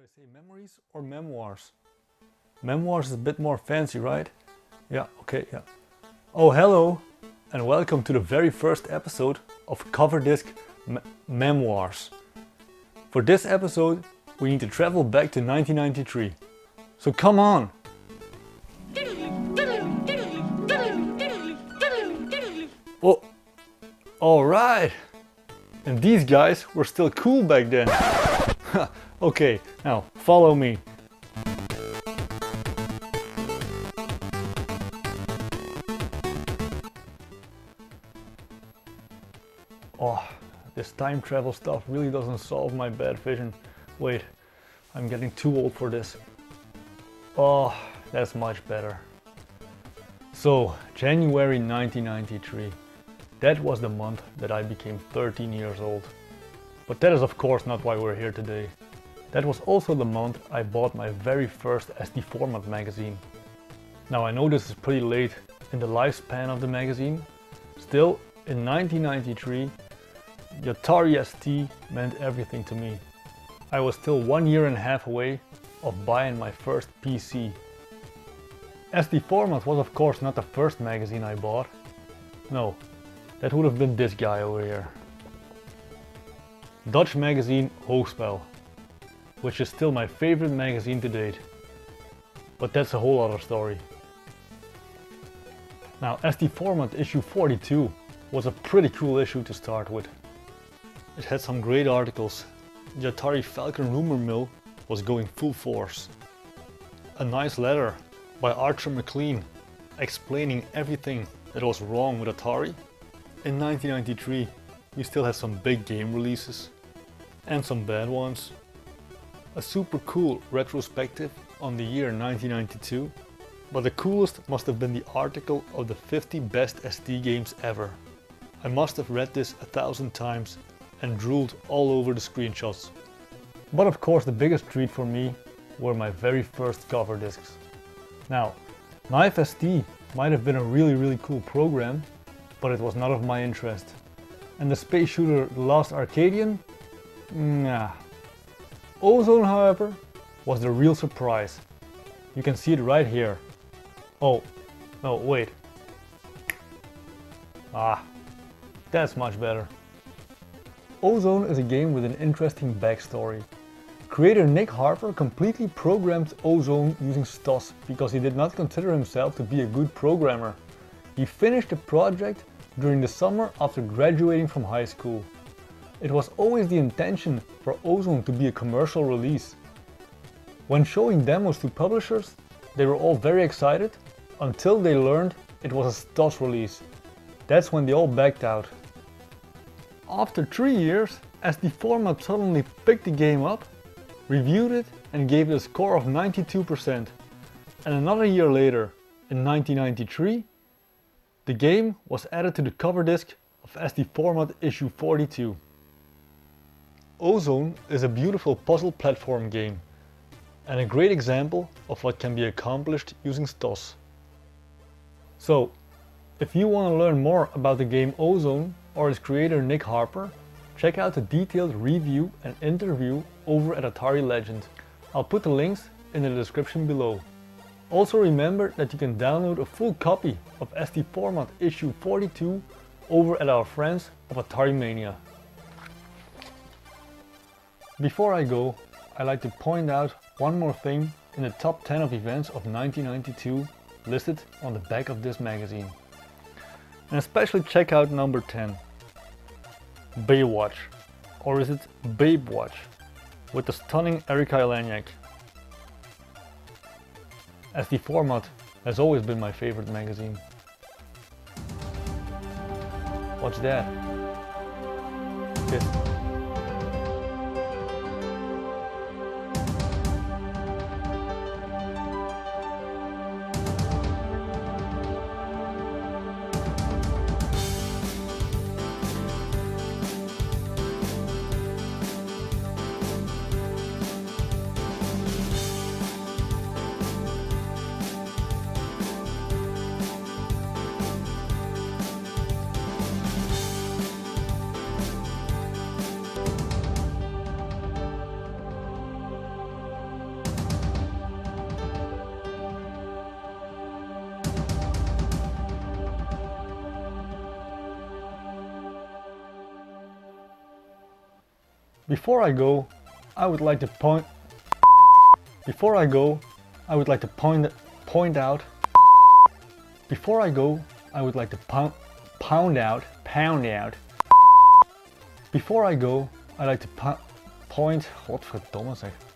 Should I say memories or memoirs? Memoirs is a bit more fancy, right? Yeah, okay, yeah. Oh, hello, and welcome to the very first episode of Coverdisk Memoirs. For this episode, we need to travel back to 1993. So come on! Oh, alright! And these guys were still cool back then. Okay, now follow me. Oh, this time travel stuff really doesn't solve my bad vision. Wait, I'm getting too old for this. Oh, that's much better. So, January 1993. That was the month that I became 13 years old. But that is of course not why we're here today. That was also the month I bought my very first SD format magazine. Now I know this is pretty late in the lifespan of the magazine. Still, in 1993, the Atari ST meant everything to me. I was still 1.5 years away of buying my first PC. SD format was of course not the first magazine I bought. No, that would have been this guy over here. Dutch magazine Hoogspel, which is still my favorite magazine to date. But that's a whole other story. Now, SD format issue 42 was a pretty cool issue to start with. It had some great articles. The Atari Falcon rumor mill was going full force. A nice letter by Archer McLean explaining everything that was wrong with Atari. In 1993, we still had some big game releases and some bad ones. A super cool retrospective on the year 1992, but the coolest must have been the article of the 50 best SD games ever. I must have read this 1,000 times and drooled all over the screenshots. But of course the biggest treat for me were my very first cover discs. Now, Knife ST might have been a really cool program, but it was not of my interest. And the space shooter The Last Arcadian? Nah. Ozone, however, was the real surprise. You can see it right here. Oh, no, wait. Ah, that's much better. Ozone is a game with an interesting backstory. Creator Nick Harper completely programmed Ozone using STOS because he did not consider himself to be a good programmer. He finished the project during the summer after graduating from high school. It was always the intention for Ozone to be a commercial release. When showing demos to publishers, they were all very excited until they learned it was a STOS release. That's when they all backed out. After 3 years, SD format suddenly picked the game up, reviewed it and gave it a score of 92%. And another year later, in 1993, the game was added to the cover disc of SD format issue 42. Ozone is a beautiful puzzle platform game and a great example of what can be accomplished using STOS. So, if you want to learn more about the game Ozone or its creator Nick Harper, check out the detailed review and interview over at Atari Legend. I'll put the links in the description below. Also remember that you can download a full copy of SD format issue 42 over at our friends of Atari Mania. Before I go, I'd like to point out one more thing in the top 10 of events of 1992 listed on the back of this magazine. And especially check out number 10. Baywatch, or is it Baywatch, with the stunning Erika Eleniak. SD format has always been my favorite magazine. What's that? This. Before I go, I would like to point out. Before I go, I would like to pound out. Before I go, I like to point. Godverdomme zeg.